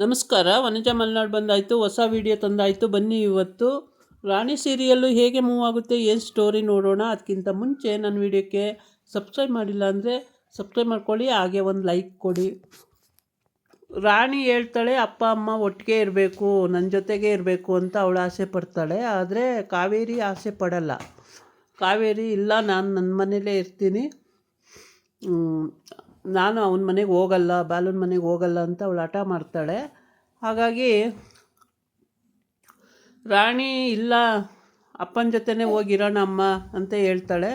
ನಮಸ್ಕಾರ. ವನಜಾ ಮಲೆನಾಡು ಬಂದಾಯಿತು, ಹೊಸ ವಿಡಿಯೋ ತಂದಾಯಿತು. ಬನ್ನಿ ಇವತ್ತು ರಾಣಿ ಸೀರಿಯಲ್ಲು ಹೇಗೆ ಮೂವ್ ಆಗುತ್ತೆ, ಏನು ಸ್ಟೋರಿ ನೋಡೋಣ. ಅದಕ್ಕಿಂತ ಮುಂಚೆ ನನ್ನ ವಿಡಿಯೋಕ್ಕೆ ಸಬ್ಸ್ಕ್ರೈಬ್ ಮಾಡಿಲ್ಲ ಅಂದರೆ ಸಬ್ಸ್ಕ್ರೈಬ್ ಮಾಡ್ಕೊಳ್ಳಿ, ಹಾಗೆ ಒಂದು ಲೈಕ್ ಕೊಡಿ. ರಾಣಿ ಹೇಳ್ತಾಳೆ ಅಪ್ಪ ಅಮ್ಮ ಒಟ್ಟಿಗೆ ಇರಬೇಕು, ನನ್ನ ಜೊತೆಗೆ ಇರಬೇಕು ಅಂತ ಅವಳು ಆಸೆ ಪಡ್ತಾಳೆ. ಆದರೆ ಕಾವೇರಿ ಆಸೆ ಪಡಲ್ಲ. ಕಾವೇರಿ ಇಲ್ಲ, ನಾನು ನನ್ನ ಮನೇಲೇ ಇರ್ತೀನಿ, ನಾನು ಅವನ ಮನೆಗೆ ಹೋಗಲ್ಲ, ಬಾಲನ ಮನೆಗೆ ಹೋಗಲ್ಲ ಅಂತ ಅವಳು ಹಠ ಮಾಡ್ತಾಳೆ. ಹಾಗಾಗಿ ರಾಣಿ ಇಲ್ಲ, ಅಪ್ಪನ ಜೊತೆನೇ ಹೋಗಿರೋಣ ಅಮ್ಮ ಅಂತ ಹೇಳ್ತಾಳೆ.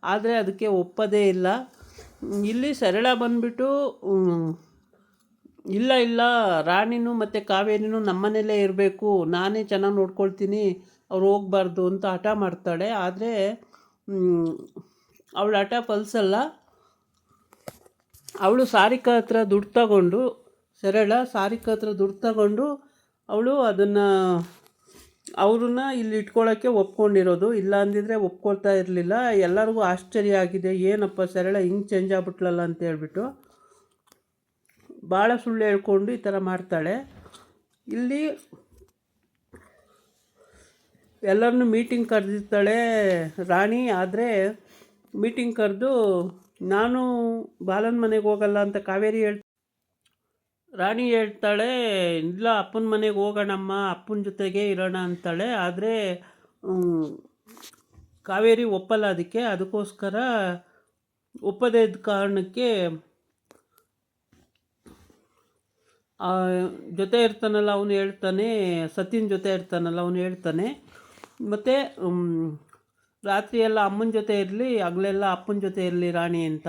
ಆದರೆ ಅದಕ್ಕೆ ಒಪ್ಪೋದೇ ಇಲ್ಲ. ಇಲ್ಲಿ ಸರಳ ಬಂದುಬಿಟ್ಟು ಇಲ್ಲ ಇಲ್ಲ, ರಾಣಿನೂ ಮತ್ತು ಕಾವೇರಿನೂ ನಮ್ಮನೇಲೇ ಇರಬೇಕು, ನಾನೇ ಚೆನ್ನಾಗಿ ನೋಡ್ಕೊಳ್ತೀನಿ, ಅವ್ರು ಹೋಗಬಾರ್ದು ಅಂತ ಹಠ ಮಾಡ್ತಾಳೆ. ಆದರೆ ಅವಳ ಹಠ ಫಲಿಸಲ್ಲ. ಅವಳು ಸಾರಿಕಾ ಹತ್ರ ದುಡ್ಡು ತಗೊಂಡು, ಸರಳ ಸಾರಿಕಾ ಹತ್ರ ದುಡ್ಡು ತಗೊಂಡು ಅವಳು ಅದನ್ನು ಅವ್ರನ್ನ ಇಲ್ಲಿ ಇಟ್ಕೊಳ್ಳೋಕ್ಕೆ ಒಪ್ಕೊಂಡಿರೋದು. ಇಲ್ಲ ಅಂದಿದ್ರೆ ಒಪ್ಕೊಳ್ತಾ ಇರಲಿಲ್ಲ. ಎಲ್ಲರಿಗೂ ಆಶ್ಚರ್ಯ ಆಗಿದೆ, ಏನಪ್ಪ ಸರಳ ಹಿಂಗೆ ಚೇಂಜ್ ಆಗ್ಬಿಟ್ಲಲ್ಲ ಅಂತ ಹೇಳ್ಬಿಟ್ಟು. ಭಾಳ ಸುಳ್ಳು ಹೇಳ್ಕೊಂಡು ಈ ಥರ ಮಾಡ್ತಾಳೆ. ಇಲ್ಲಿ ಎಲ್ಲರನ್ನೂ ಮೀಟಿಂಗ್ ಕರೆದಿರ್ತಾಳೆ ರಾಣಿ. ಆದರೆ ಮೀಟಿಂಗ್ ಕರೆದು ನಾನು ಬಾಲನ ಮನೆಗೆ ಹೋಗಲ್ಲ ಅಂತ ಕಾವೇರಿ ರಾಣಿ ಹೇಳ್ತಾಳೆ, ಇಲ್ಲ ಅಪ್ಪನ ಮನೆಗೆ ಹೋಗೋಣಮ್ಮ, ಅಪ್ಪನ ಜೊತೆಗೆ ಇರೋಣ ಅಂತಾಳೆ. ಆದರೆ ಕಾವೇರಿ ಒಪ್ಪಲ್ಲ. ಅದಕ್ಕೋಸ್ಕರ ಒಪ್ಪದೇ ಇದ್ದ ಕಾರಣಕ್ಕೆ ಜೊತೆ ಇರ್ತಾನಲ್ಲ ಅವನು ಹೇಳ್ತಾನೆ, ಸತಿನ ಜೊತೆ ಇರ್ತಾನಲ್ಲ ಅವನು ಹೇಳ್ತಾನೆ, ಮತ್ತು ರಾತ್ರಿ ಎಲ್ಲ ಅಮ್ಮನ ಜೊತೆ ಇರಲಿ, ಹಗಲೆಲ್ಲ ಅಪ್ಪನ ಜೊತೆ ಇರಲಿ ರಾಣಿ ಅಂತ.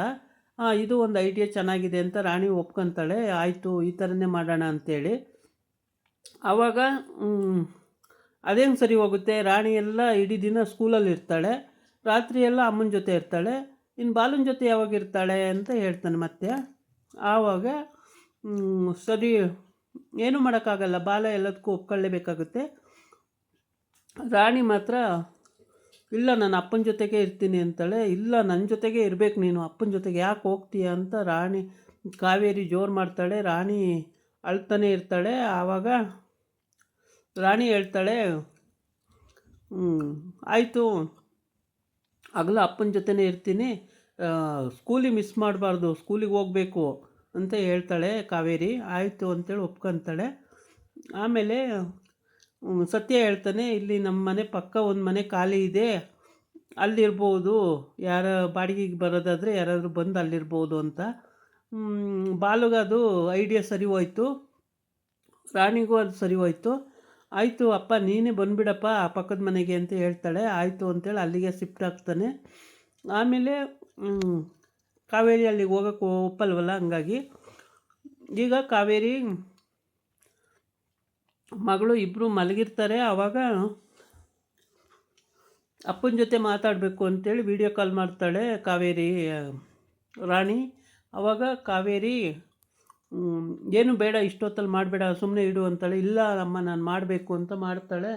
ಇದು ಒಂದು ಐಡಿಯಾ ಚೆನ್ನಾಗಿದೆ ಅಂತ ರಾಣಿ ಒಪ್ಕೊತಾಳೆ. ಆಯಿತು, ಈ ಥರನೇ ಮಾಡೋಣ ಅಂಥೇಳಿ. ಆವಾಗ ಅದೇನು ಸರಿ ಹೋಗುತ್ತೆ. ರಾಣಿ ಎಲ್ಲ ಇಡೀ ದಿನ ಸ್ಕೂಲಲ್ಲಿ ಇರ್ತಾಳೆ, ರಾತ್ರಿ ಎಲ್ಲ ಅಮ್ಮನ ಜೊತೆ ಇರ್ತಾಳೆ. ಇನ್ನು ಬಾಲನ ಜೊತೆ ಯಾವಾಗ ಇರ್ತಾಳೆ ಅಂತ ಹೇಳ್ತಾನೆ ಮತ್ತೆ. ಆವಾಗ ಸರಿ, ಏನೂ ಮಾಡೋಕ್ಕಾಗಲ್ಲ, ಬಾಲ ಎಲ್ಲದಕ್ಕೂ ಒಪ್ಕೊಳ್ಳೇಬೇಕಾಗುತ್ತೆ. ರಾಣಿ ಮಾತ್ರ ಇಲ್ಲ, ನಾನು ಅಪ್ಪನ ಜೊತೆಗೆ ಇರ್ತೀನಿ ಅಂತಾಳೆ. ಇಲ್ಲ, ನನ್ನ ಜೊತೆಗೆ ಇರಬೇಕು ನೀನು, ಅಪ್ಪನ ಜೊತೆಗೆ ಯಾಕೆ ಹೋಗ್ತೀಯ ಅಂತ ಕಾವೇರಿ ಜೋರು ಮಾಡ್ತಾಳೆ. ರಾಣಿ ಅಳ್ತಾನೆ ಇರ್ತಾಳೆ. ಆವಾಗ ರಾಣಿ ಹೇಳ್ತಾಳೆ, ಆಯಿತು, ಹಗಲು ಅಪ್ಪನ ಜೊತೆನೇ ಇರ್ತೀನಿ, ಸ್ಕೂಲಿಗೆ ಮಿಸ್ ಮಾಡಬಾರ್ದು, ಸ್ಕೂಲಿಗೆ ಹೋಗಬೇಕು ಅಂತ ಹೇಳ್ತಾಳೆ ಕಾವೇರಿ. ಆಯಿತು ಅಂತೇಳಿ ಒಪ್ಕೊತಾಳೆ. ಆಮೇಲೆ ಸತ್ಯ ಹೇಳ್ತಾನೆ, ಇಲ್ಲಿ ನಮ್ಮ ಮನೆ ಪಕ್ಕ ಒಂದು ಮನೆ ಖಾಲಿ ಇದೆ, ಅಲ್ಲಿರ್ಬೋದು, ಯಾರ ಬಾಡಿಗೆಗೆ ಬರೋದಾದರೆ ಯಾರಾದರೂ ಬಂದು ಅಲ್ಲಿರ್ಬೋದು ಅಂತ. ಬಾಲುಗೆ ಅದು ಐಡಿಯಾ ಸರಿ ಹೋಯ್ತು, ರಾಣಿಗೂ ಅದು ಸರಿ ಹೋಯ್ತು. ಆಯಿತು ಅಪ್ಪ, ನೀನೇ ಬಂದುಬಿಡಪ್ಪ ಆ ಪಕ್ಕದ ಮನೆಗೆ ಅಂತ ಹೇಳ್ತಾಳೆ. ಆಯಿತು ಅಂತೇಳಿ ಅಲ್ಲಿಗೆ ಶಿಫ್ಟ್ ಆಗ್ತಾನೆ. ಆಮೇಲೆ ಕಾವೇರಿ ಅಲ್ಲಿಗೆ ಹೋಗೋಕ್ಕೆ ಒಪ್ಪಲ್ವಲ್ಲ, ಹಂಗಾಗಿ ಈಗ ಕಾವೇರಿ ಮಗಳು ಇಬ್ಬರು ಮಲಗಿರ್ತಾರೆ. ಆವಾಗ ಅಪ್ಪನ ಜೊತೆ ಮಾತಾಡಬೇಕು ಅಂತೇಳಿ ವಿಡಿಯೋ ಕಾಲ್ ಮಾಡ್ತಾಳೆ ಕಾವೇರಿ ರಾಣಿ. ಆವಾಗ ಕಾವೇರಿ ಏನು ಬೇಡ, ಇಷ್ಟೊತ್ತಲ್ಲಿ ಮಾಡಬೇಡ, ಸುಮ್ಮನೆ ಇಡು ಅಂತಾಳೆ. ಇಲ್ಲ ಅಮ್ಮ, ನಾನು ಮಾಡಬೇಕು ಅಂತ ಮಾಡ್ತಾಳೆ.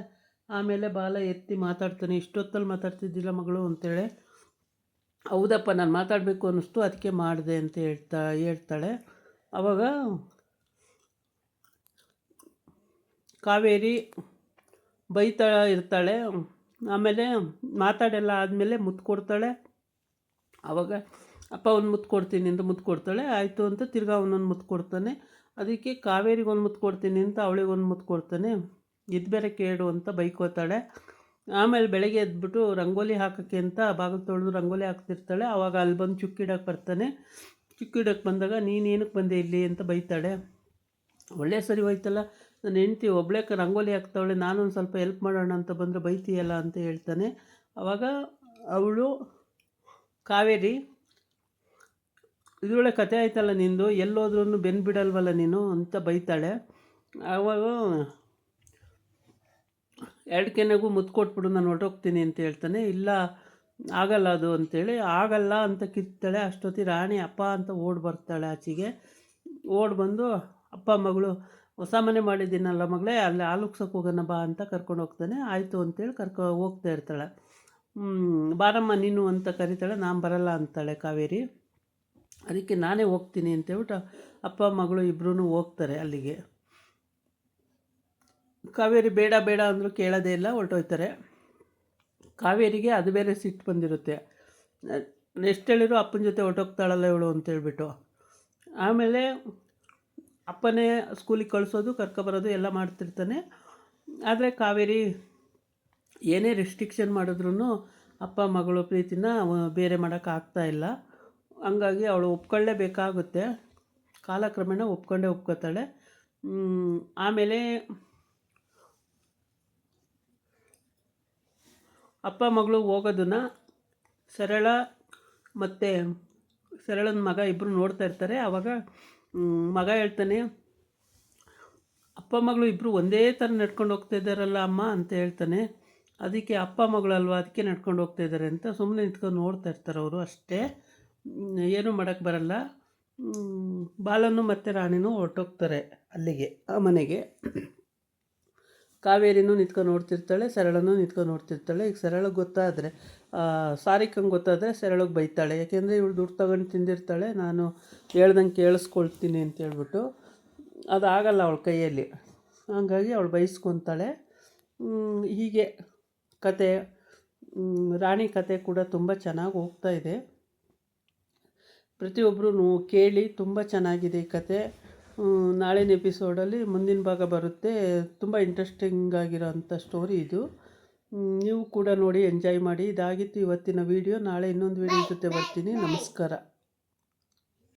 ಆಮೇಲೆ ಬಾಲ ಎತ್ತಿ ಮಾತಾಡ್ತಾನೆ, ಇಷ್ಟೊತ್ತಲ್ಲಿ ಮಾತಾಡ್ತಿದ್ದಿಲ್ಲ ಮಗಳು ಅಂತೇಳಿ. ಹೌದಪ್ಪ, ನಾನು ಮಾತಾಡಬೇಕು ಅನ್ನಿಸ್ತು, ಅದಕ್ಕೆ ಮಾಡಿದೆ ಅಂತ ಹೇಳ್ತಾಳೆ. ಆವಾಗ ಕಾವೇರಿ ಬೈತಾ ಇರ್ತಾಳೆ. ಆಮೇಲೆ ಮಾತಾಡೆಲ್ಲ ಆದಮೇಲೆ ಮುತ್ತು ಕೊಡ್ತಾಳೆ. ಆವಾಗ ಅಪ್ಪ ಒಂದು ಮುತ್ತು ಕೊಡ್ತೀನಿ ಅಂತ ಮುತ್ತು ಕೊಡ್ತಾಳೆ. ಆಯಿತು ಅಂತ ತಿರ್ಗಾ ಅವನೊಂದು ಮುತ್ತು ಕೊಡ್ತಾನೆ. ಅದಕ್ಕೆ ಕಾವೇರಿಗೆ ಒಂದು ಮುತ್ತು ಕೊಡ್ತೀನಿ ಅಂತ ಅವಳಿಗೆ ಒಂದು ಮುತ್ತು ಕೊಡ್ತಾನೆ. ಇದು ಬೇರೆ ಕೇಡು ಅಂತ ಬೈಕೋತಾಳೆ. ಆಮೇಲೆ ಬೆಳಗ್ಗೆ ಎದ್ಬಿಟ್ಟು ರಂಗೋಲಿ ಹಾಕೋಕ್ಕೆ ಅಂತ ಬಾಗಿಲು ತೊಳೆದು ರಂಗೋಲಿ ಹಾಕ್ತಿರ್ತಾಳೆ. ಆವಾಗ ಅಲ್ಲಿ ಬಂದು ಚುಕ್ಕಿಡಕ್ಕೆ ಬರ್ತಾನೆ. ಚುಕ್ಕಿಡಕ್ಕೆ ಬಂದಾಗ ನೀನೇನಕ್ಕೆ ಬಂದೆ ಇಲ್ಲಿ ಅಂತ ಬೈತಾಳೆ. ಒಳ್ಳೆ ಸರಿ ಹೋಯ್ತಲ್ಲ, ನನ್ನ ಹೆಂಡ್ತಿ ಒಬ್ಬಳೇ ರಂಗೋಲಿ ಹಾಕ್ತಾವಳೆ, ನಾನೊಂದು ಸ್ವಲ್ಪ ಹೆಲ್ಪ್ ಮಾಡೋಣ ಅಂತ ಬಂದರೆ ಬೈತೀಯಲ್ಲ ಅಂತ ಹೇಳ್ತಾನೆ. ಆವಾಗ ಅವಳು ಕಾವೇರಿ, ಇದರೊಳ್ಳೆ ಕತೆ ಆಯ್ತಲ್ಲ ನಿಂದು, ಎಲ್ಲೋದ್ರೂ ಬೆನ್ನು ಬಿಡಲ್ವಲ್ಲ ನೀನು ಅಂತ ಬೈತಾಳೆ. ಆವಾಗ ಎರಡು ಕೆನೆಗೂ ಮುತ್ತು ಕೊಟ್ಬಿಡು, ನಾನು ಹೊರಟೋಗ್ತೀನಿ ಅಂತ ಹೇಳ್ತಾನೆ. ಇಲ್ಲ ಆಗಲ್ಲ ಅದು ಅಂತೇಳಿ, ಆಗಲ್ಲ ಅಂತ ಕಿತ್ತಾಳೆ. ಅಷ್ಟೊತ್ತಿಗೆ ರಾಣಿ ಅಪ್ಪ ಅಂತ ಓಡಿ ಬರ್ತಾಳೆ ಆಚೆಗೆ. ಓಡಿ ಬಂದು, ಅಪ್ಪ ಮಗಳು ಹೊಸ ಮನೆ ಮಾಡಿದ್ದೀನಲ್ಲ ಮಗಳೇ, ಅಲ್ಲಿ ಹಾಲು ಉಗ್ಸೋಕೆ ಹೋಗೋಣ ಬಾ ಅಂತ ಕರ್ಕೊಂಡು ಹೋಗ್ತಾನೆ. ಆಯಿತು ಅಂತೇಳಿ ಹೋಗ್ತಾ ಇರ್ತಾಳೆ. ಬಾರಮ್ಮ ನೀನು ಅಂತ ಕರೀತಾಳೆ. ನಾನು ಬರಲ್ಲ ಅಂತಾಳೆ ಕಾವೇರಿ. ಅದಕ್ಕೆ ನಾನೇ ಹೋಗ್ತೀನಿ ಅಂತೇಳ್ಬಿಟ್ಟು ಅಪ್ಪ ಮಗಳು ಇಬ್ಬರೂ ಹೋಗ್ತಾರೆ ಅಲ್ಲಿಗೆ. ಕಾವೇರಿ ಬೇಡ ಬೇಡ ಅಂದರೂ ಕೇಳೋದೇ ಇಲ್ಲ, ಹೊರಟೋಯ್ತಾರೆ. ಕಾವೇರಿಗೆ ಅದು ಬೇರೆ ಸಿಟ್ಟು ಬಂದಿರುತ್ತೆ, ಎಷ್ಟು ಹೇಳಿದ್ರು ಅಪ್ಪನ ಜೊತೆ ಹೊರಟೋಗ್ತಾಳಲ್ಲ ಇವಳು ಅಂತೇಳ್ಬಿಟ್ಟು. ಆಮೇಲೆ ಅಪ್ಪನೇ ಸ್ಕೂಲಿಗೆ ಕಳಿಸೋದು ಕರ್ಕೊಬರೋದು ಎಲ್ಲ ಮಾಡ್ತಿರ್ತಾನೆ. ಆದರೆ ಕಾವೇರಿ ಏನೇ ರೆಸ್ಟ್ರಿಕ್ಷನ್ ಮಾಡಿದ್ರೂ ಅಪ್ಪ ಮಗಳು ಪ್ರೀತಿನ ಬೇರೆ ಮಾಡೋಕ್ಕಾಗ್ತಾಯಿಲ್ಲ. ಹಂಗಾಗಿ ಅವಳು ಒಪ್ಕೊಳ್ಳೇಬೇಕಾಗುತ್ತೆ. ಕಾಲಕ್ರಮೇಣ ಒಪ್ಕೋತಾಳೆ. ಆಮೇಲೆ ಅಪ್ಪ ಮಗಳು ಹೋಗೋದನ್ನು ಸರಳ ಮತ್ತು ಸರಳನ ಮಗ ಇಬ್ಬರು ನೋಡ್ತಾ ಇರ್ತಾರೆ. ಆವಾಗ ಮಗ ಹೇಳ್ತಾನೆ, ಅಪ್ಪ ಮಗಳು ಇಬ್ಬರು ಒಂದೇ ಥರ ನಡ್ಕೊಂಡು ಹೋಗ್ತಾ ಇದ್ದಾರಲ್ಲ ಅಮ್ಮ ಅಂತ ಹೇಳ್ತಾನೆ. ಅದಕ್ಕೆ ಅಪ್ಪ ಮಗಳಲ್ವ, ಅದಕ್ಕೆ ನಡ್ಕೊಂಡು ಹೋಗ್ತಾ ಇದ್ದಾರೆ ಅಂತ ಸುಮ್ಮನೆ ನಿಂತ್ಕೊಂಡು ನೋಡ್ತಾ ಇರ್ತಾರೆ ಅವರು ಅಷ್ಟೇ, ಏನೂ ಮಾಡೋಕ್ಕೆ ಬರಲ್ಲ. ಬಾಲನು ಮತ್ತು ರಾಣಿನೂ ಹೊರಟೋಗ್ತಾರೆ ಅಲ್ಲಿಗೆ, ಆ ಮನೆಗೆ. ಕಾವೇರಿನೂ ನಿಂತ್ಕೊಂಡು ನೋಡ್ತಿರ್ತಾಳೆ, ಸರಳನೂ ನಿಂತ್ಕೊಂಡು ನೋಡ್ತಿರ್ತಾಳೆ. ಈಗ ಸರಳಗೆ ಗೊತ್ತಾದರೆ, ಸಾರಿಕಂಗೆ ಗೊತ್ತಾದರೆ ಸರಳಗೆ ಬೈತಾಳೆ. ಯಾಕೆಂದರೆ ಇವಳು ದುಡ್ಡು ತಗೊಂಡು ತಿಂದಿರ್ತಾಳೆ, ನಾನು ಹೇಳ್ದಂಗೆ ಕೇಳಿಸ್ಕೊಳ್ತೀನಿ ಅಂತೇಳ್ಬಿಟ್ಟು. ಅದಾಗಲ್ಲ ಅವಳ ಕೈಯಲ್ಲಿ, ಹಾಗಾಗಿ ಅವಳು ಬೈಸ್ಕೊತಾಳೆ. ಹೀಗೆ ಕತೆ, ರಾಣಿ ಕತೆ ಕೂಡ ತುಂಬ ಚೆನ್ನಾಗಿ ಹೋಗ್ತಾ ಇದೆ. ಪ್ರತಿಯೊಬ್ಬರೂ ಕೇಳಿ, ತುಂಬ ಚೆನ್ನಾಗಿದೆ ಈ ಕತೆ. ನಾಳಿನ ಎಪಿಸೋಡಲ್ಲಿ ಮುಂದಿನ ಭಾಗ ಬರುತ್ತೆ. ತುಂಬ ಇಂಟ್ರೆಸ್ಟಿಂಗ್ ಆಗಿರೋ ಅಂಥ ಸ್ಟೋರಿ ಇದು. ನೀವು ಕೂಡ ನೋಡಿ ಎಂಜಾಯ್ ಮಾಡಿ. ಇದಾಗಿತ್ತು ಇವತ್ತಿನ ವೀಡಿಯೋ. ನಾಳೆ ಇನ್ನೊಂದು ವೀಡಿಯೋ ಜೊತೆ ಬರ್ತೀನಿ. ನಮಸ್ಕಾರ.